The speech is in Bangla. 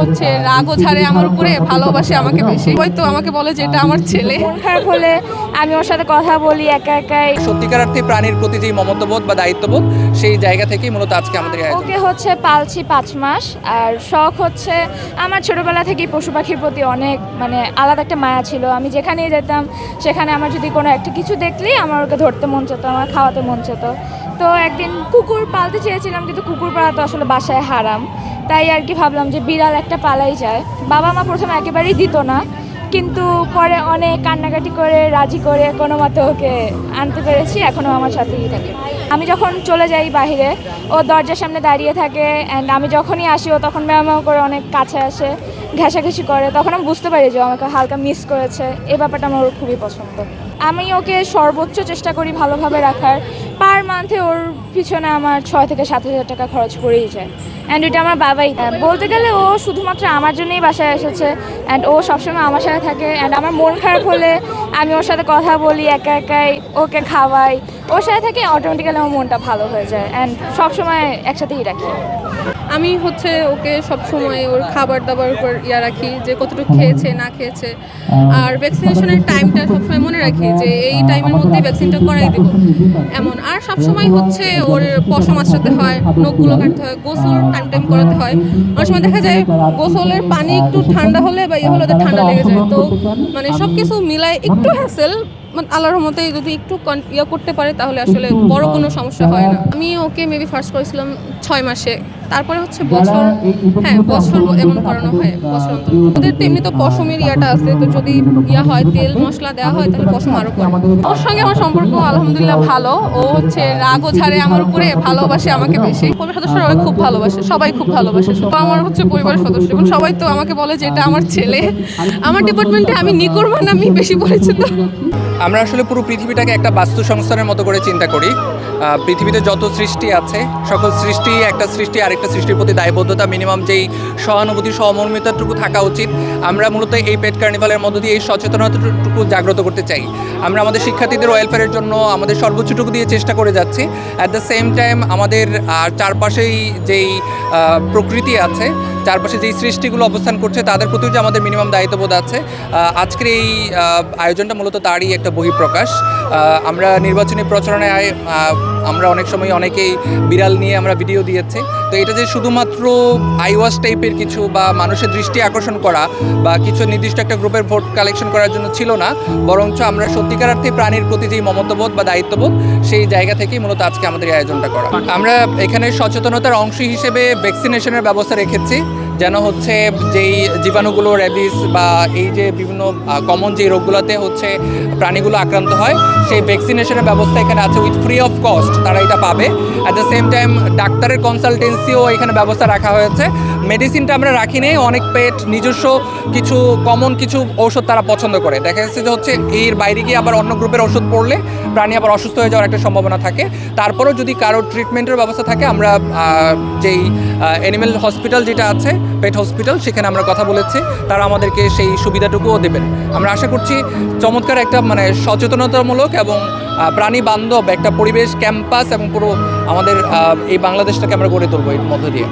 হচ্ছে রাগও ঝাড়ে আমার উপরে, ভালোবাসে আমাকে বেশি। হয়তো আমাকে বলে যে এটা আমার ছেলে। মন খারাপ হলে আমি ওর সাথে কথা বলি একা একাই। সত্যিকার অর্থে প্রাণীর প্রতি যে মমত্ববোধ বা দায়িত্ববোধ, সেই জায়গা থেকেই মূলত আজকে আমাদের এই আয়োজন। ওকে হচ্ছে পালছি 5 মাস। আর শখ হচ্ছে আমার ছোটবেলা থেকেই পশু পাখির প্রতি অনেক আলাদা একটা মায়া ছিল। আমি যেখানেই যেতাম সেখানে আমার যদি কোনো একটা কিছু দেখলেই আমার ওকে ধরতে মন চেত, আমার খাওয়াতে মন চেত। তো একদিন কুকুর পালতে চেয়েছিলাম, কিন্তু কুকুর পালা তো আসলে বাসায় হারাম। তাই আর কি ভাবলাম যে বিড়াল একটা পালাই যায়। বাবা মা প্রথমে একেবারেই দিত না, কিন্তু পরে অনেক কান্নাকাটি করে রাজি করে কোনো মতে ওকে আনতে পেরেছি। এখনও আমার সাথেই থাকে। আমি যখন চলে যাই বাইরে, ও দরজার সামনে দাঁড়িয়ে থাকে। অ্যান্ড আমি যখনই আসি ও তখন ম্যাও করে অনেক কাছে আসে, ঘেঁষাঘেঁষি করে। তখন আমি বুঝতে পারি যে আমাকে হালকা মিস করেছে। এই ব্যাপারটা আমার ওর খুবই পছন্দ। আমি ওকে সর্বোচ্চ চেষ্টা করি ভালোভাবে রাখার। পার মান্থে ওর পিছনে আমার 6,000 থেকে 7,000 টাকা খরচ পড়েই যায়। অ্যান্ড এটা আমার বাবাই বলতে গেলে ও শুধুমাত্র আমার জন্যই বাসায় এসেছে। অ্যান্ড ও সবসময় আমার সাথে থাকে। অ্যান্ড আমার মন খারাপ হলে আমি ওর সাথে কথা বলি একা একাই, ওকে খাওয়াই, ওর সাথে থেকে অটোমেটিক্যালি আমার মনটা ভালো হয়ে যায়। অ্যান্ড সবসময় একসাথেই রাখি। আমি হচ্ছে ওকে সবসময় ওর খাবার দাবার উপর রাখি, যে কতটুকু খেয়েছে না খেয়েছে। আর ভ্যাকসিনেশনের টাইমটা সবসময় মনে রাখি যে এই টাইমের মধ্যেই ভ্যাকসিনটা করাই দেবো এমন। আর সবসময় হচ্ছে ওর পশম আঁচড়াতে হয়, নখগুলো কাটতে হয়, গোসল টাইম করাতে হয়। অনেক সময় দেখা যায় গোসলের পানি একটু ঠান্ডা হলে বা হলে ওদের ঠান্ডা লেগে যায়। তো সব কিছু মিলায় একটু হ্যাসেল, আল্লাহর রহমতে যদি একটু করতে পারে তাহলে আসলে বড় কোনো সমস্যা হয় না। আমি ওকে মেবি ফার্স্ট করেছিলাম 6 মাসে, তারপরে হচ্ছে বছর এমন করানো হয় বছর অন্তর। ওদের তো এমনি তো পশমের আছে, তো যদি হয় তেল মশলা দেওয়া হয় তাহলে পশম আরও করে। ওর সঙ্গে আমার সম্পর্ক আলহামদুলিল্লাহ ভালো। ও হচ্ছে রাগও ঝাড়ে আমার উপরে, ভালোবাসে আমাকে বেশি। পরিবার সদস্যরা খুব ভালোবাসে, সবাই খুব ভালোবাসে। আমার হচ্ছে পরিবারের সদস্য এবং সবাই তো আমাকে বলে যে এটা আমার ছেলে। আমার ডিপার্টমেন্টে আমি নিকোরমান আমি বেশি পরিচিত। আমরা আসলে পুরো পৃথিবীটাকে একটা বাস্তু সংস্থানের মতো করে চিন্তা করি। পৃথিবীতে যত সৃষ্টি আছে, সকল সৃষ্টি একটা সৃষ্টি আরেকটা সৃষ্টির প্রতি দায়বদ্ধতা, মিনিমাম যেই সহানুভূতি সহমর্মিতাটুকু থাকা উচিত। আমরা মূলত এই পেট কার্নিভালের মধ্য দিয়ে এই সচেতনতাটুকু জাগ্রত করতে চাই। আমরা আমাদের শিক্ষার্থীদের ওয়েলফেয়ারের জন্য আমাদের সর্বোচ্চটুকু দিয়ে চেষ্টা করে যাচ্ছি। অ্যাট দ্য সেম টাইম আমাদের চারপাশেই যেই প্রকৃতি আছে, চারপাশে যেই সৃষ্টিগুলো অবস্থান করছে তাদের প্রতিও যে আমাদের মিনিমাম দায়িত্ববোধ আছে। আজকের এই আয়োজনটা মূলত তারই একটা বহিঃপ্রকাশ। আমরা নির্বাচনী প্রচারণায় আমরা অনেক সময় অনেকেই বিড়াল নিয়ে আমরা ভিডিও দিয়েছি। তো এটা যে শুধুমাত্র আইওয়াশ টাইপের কিছু বা মানুষের দৃষ্টি আকর্ষণ করা বা কিছু নির্দিষ্ট একটা গ্রুপের ভোট কালেকশন করার জন্য ছিল না, বরঞ্চ আমরা সত্যিকার অর্থে প্রাণীর প্রতি যে মমত্ববোধ বা দায়িত্ববোধ, সেই জায়গা থেকেই মূলত আজকে আমাদের এই আয়োজনটা করা। আমরা এখানে সচেতনতার অংশ হিসেবে ভ্যাকসিনেশনের ব্যবস্থা রেখেছি, যেন হচ্ছে যেই জীবাণুগুলো র্যাবিস বা এই যে বিভিন্ন কমন যে রোগগুলোতে হচ্ছে প্রাণীগুলো আক্রান্ত হয়, সেই ভ্যাকসিনেশনের ব্যবস্থা এখানে আছে উইথ ফ্রি অফ কস্ট, তারা এটা পাবে। অ্যাট দ্য সেম টাইম ডাক্তারের কনসালটেন্সিও এখানে ব্যবস্থা রাখা হয়েছে। মেডিসিনটা আমরা রাখি নেই, অনেক পেট নিজস্ব কিছু কমন কিছু ঔষধ তারা পছন্দ করে। দেখা যাচ্ছে যে হচ্ছে এর বাইরে গিয়ে আবার অন্য গ্রুপের ওষুধ পড়লে প্রাণী আবার অসুস্থ হয়ে যাওয়ার একটা সম্ভাবনা থাকে। তারপরেও যদি কারোর ট্রিটমেন্টের ব্যবস্থা থাকে, আমরা যেই অ্যানিম্যাল হসপিটাল যেটা আছে, পেট হসপিটাল, সেখানে আমরা কথা বলেছি, তারা আমাদেরকে সেই সুবিধাটুকুও দেবেন। আমরা আশা করছি চমৎকার একটা সচেতনতামূলক এবং প্রাণী বান্ধব একটা পরিবেশ, ক্যাম্পাস এবং পুরো আমাদের এই বাংলাদেশটাকে আমরা গড়ে তুলবো এর মধ্য দিয়ে।